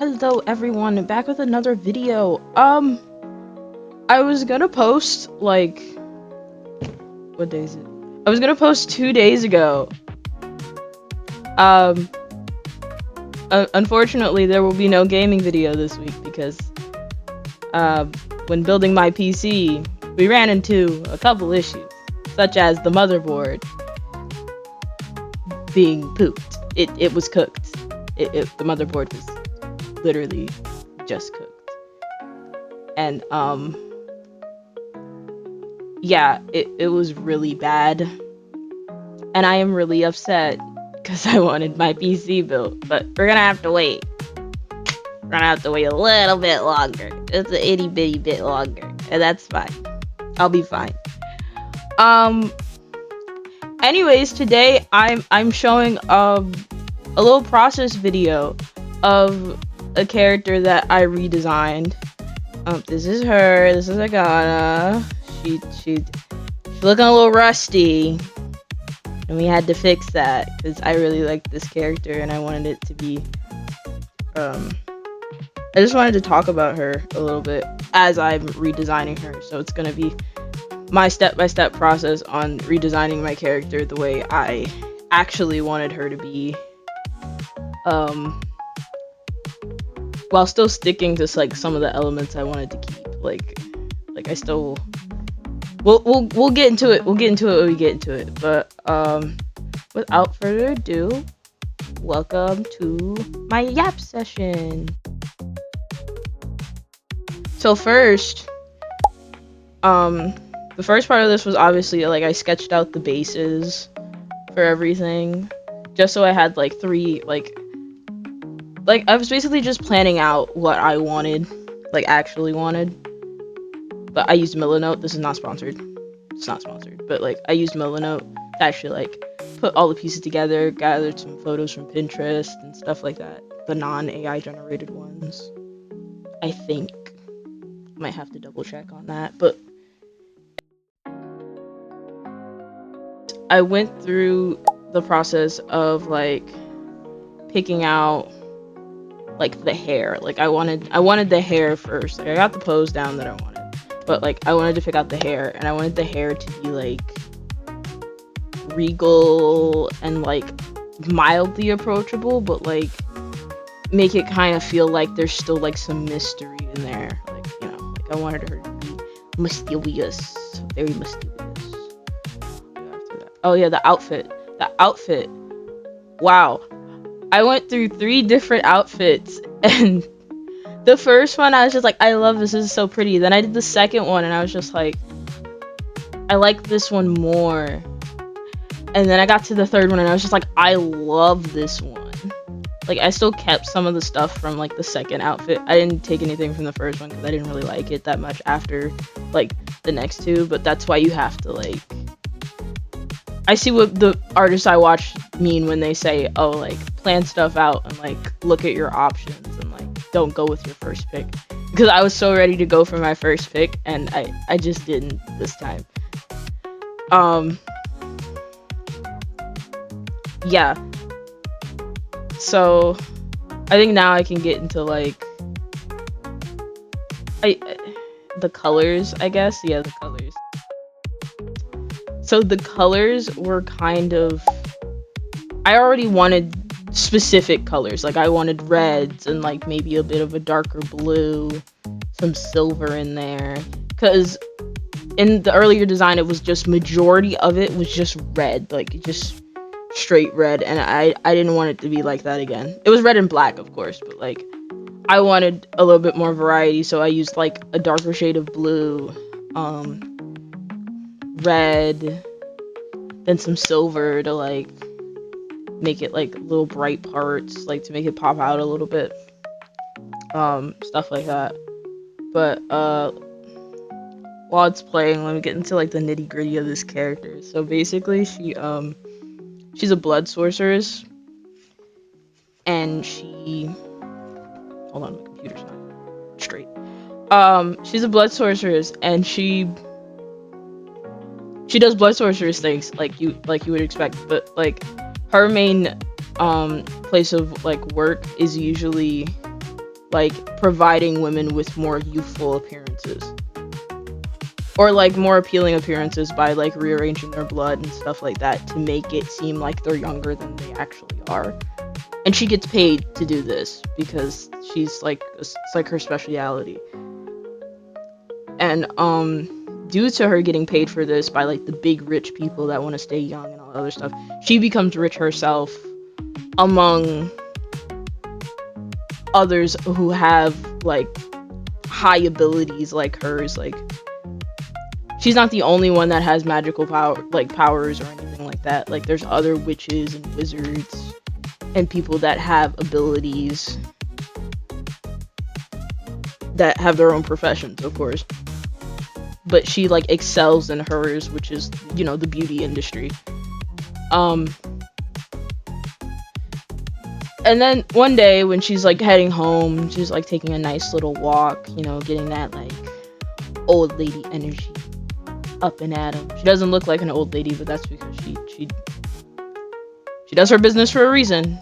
Hello everyone, back with another video. I was gonna post what day is it? I was gonna post 2 days ago. Um, Unfortunately there will be no gaming video this week because when building my PC, we ran into a couple issues, such as the motherboard being pooped. It was cooked. The motherboard was literally just cooked. And yeah, it was really bad. And I am really upset because I wanted my PC built, but we're gonna have to wait. We're gonna have to wait a little bit longer. It's a itty bitty bit longer, and that's fine. I'll be fine. Anyways, today I'm showing a little process video of a character that I redesigned. This is her. This is Agana. She's looking a little rusty, and we had to fix that because I really liked this character and I wanted it to be. I just wanted to talk about her a little bit as I'm redesigning her. So it's gonna be my step-by-step process on redesigning my character the way I actually wanted her to be. While still sticking to like some of the elements I wanted to keep. Like I still we'll get into it. We'll get into it when we get into it. But without further ado, welcome to my yap session. So first, the first part of this was obviously like I sketched out the bases for everything, just so I had like three like I was basically just planning out what I wanted, like actually wanted. But I used Milanote. This is not sponsored. It's not sponsored, but like I used Milanote to actually like put all the pieces together, gathered some photos from Pinterest and stuff like that. The non-AI generated ones. I think. Might have to double check on that, but I went through the process of like picking out like the hair. Like I wanted the hair first. Like I got the pose down that I wanted, but like I wanted to pick out the hair, and I wanted the hair to be like regal and like mildly approachable, but like make it kind of feel like there's still like some mystery in there. Like, you know, like I wanted her to be mysterious, very mysterious. Oh yeah, the outfit. Wow. I went through 3 different outfits, and the first one I was just like, I love this is so pretty. Then I did the second one and I was just like, I like this one more. And then I got to the third one and I was just like, I love this one. Like I still kept some of the stuff from like the second outfit. I didn't take anything from the first one because I didn't really like it that much after like the next 2, but that's why you have to like, I see what the artists I watch mean when they say, oh, like, plan stuff out and, like, look at your options and, like, don't go with your first pick. Because I was so ready to go for my first pick, and I just didn't this time. Yeah. So, I think now I can get into, like, the colors, I guess. Yeah, the colors. So the colors were kind of, I already wanted specific colors. Like I wanted reds and like maybe a bit of a darker blue, some silver in there. Because in the earlier design, it was just majority of it was just red, like just straight red. And I didn't want it to be like that again. It was red and black, of course, but like I wanted a little bit more variety. So I used like a darker shade of blue, red, then some silver to like make it like little bright parts, like to make it pop out a little bit, stuff like that. But while it's playing, let me get into like the nitty gritty of this character. So basically she's a blood sorceress, and hold on, my computer's not straight. She's a blood sorceress, and she does blood sorceress things like you would expect, but like her main place of like work is usually like providing women with more youthful appearances, or like more appealing appearances by like rearranging their blood and stuff like that to make it seem like they're younger than they actually are. And she gets paid to do this because she's like, it's like her specialty. And due to her getting paid for this by like the big rich people that want to stay young and all that other stuff, she becomes rich herself among others who have like high abilities like hers. Like, she's not the only one that has magical powers or anything like that. Like, there's other witches and wizards and people that have abilities that have their own professions, of course. But she like excels in hers, which is, you know, the beauty industry. And then one day when she's like heading home, she's like taking a nice little walk, you know, getting that like old lady energy up and at 'em. She doesn't look like an old lady, but that's because she does her business for a reason.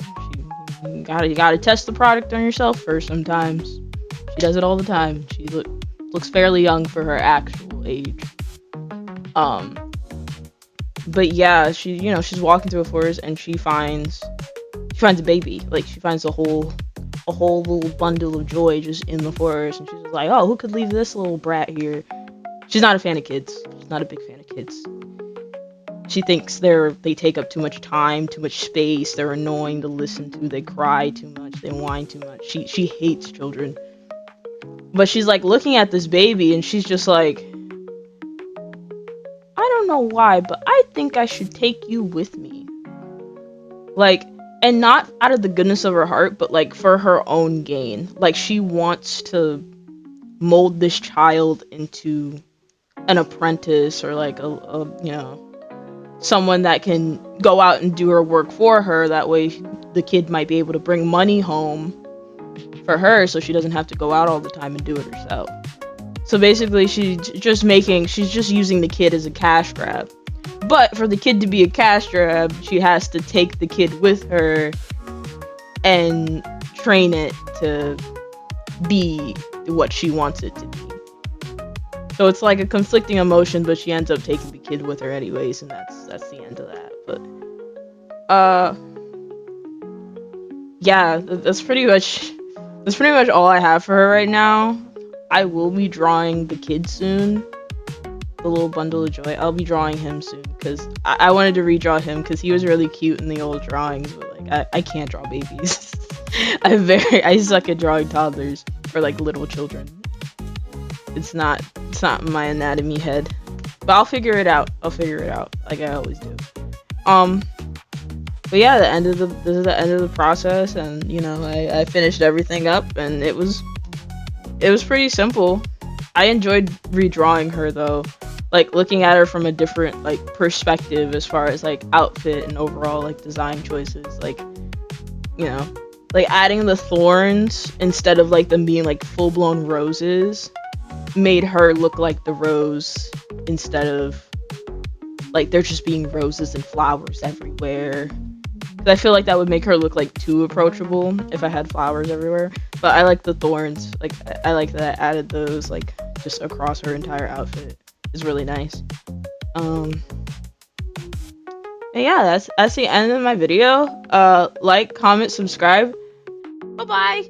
You gotta test the product on yourself first sometimes. She does it all the time. She looks fairly young for her actual age. But yeah, she's walking through a forest and she finds a baby. Like, she finds a whole little bundle of joy just in the forest, and she's just like, oh, who could leave this little brat here? She's not a fan of kids. She's not a big fan of kids. She thinks they take up too much time, too much space, they're annoying to listen to, they cry too much, they whine too much. She hates children. But she's like looking at this baby and she's just like, I don't know why, but I think I should take you with me. Like, and not out of the goodness of her heart, but like for her own gain. Like, she wants to mold this child into an apprentice, or like a you know, someone that can go out and do her work for her. That way the kid might be able to bring money home for her, so she doesn't have to go out all the time and do it herself. So basically she's just using the kid as a cash grab. But for the kid to be a cash grab, she has to take the kid with her and train it to be what she wants it to be. So it's like a conflicting emotion, but she ends up taking the kid with her anyways, and that's the end of that. But yeah, that's pretty much all I have for her right now. I will be drawing the kid soon. The little bundle of joy. I'll be drawing him soon because I wanted to redraw him because he was really cute in the old drawings, but like I can't draw babies. I suck at drawing toddlers or like little children. It's not in my anatomy head. But I'll figure it out. Like I always do. But yeah, this is the end of the process, and you know, I finished everything up, and it was pretty simple. I enjoyed redrawing her though, like looking at her from a different like perspective as far as like outfit and overall like design choices. Like, you know, like adding the thorns instead of like them being like full-blown roses made her look like the rose instead of like there just being roses and flowers everywhere. I feel like that would make her look like too approachable if I had flowers everywhere. But I like the thorns. Like, I like that I added those like just across her entire outfit. It's really nice. And yeah, that's the end of my video. Like, comment, subscribe. Bye bye.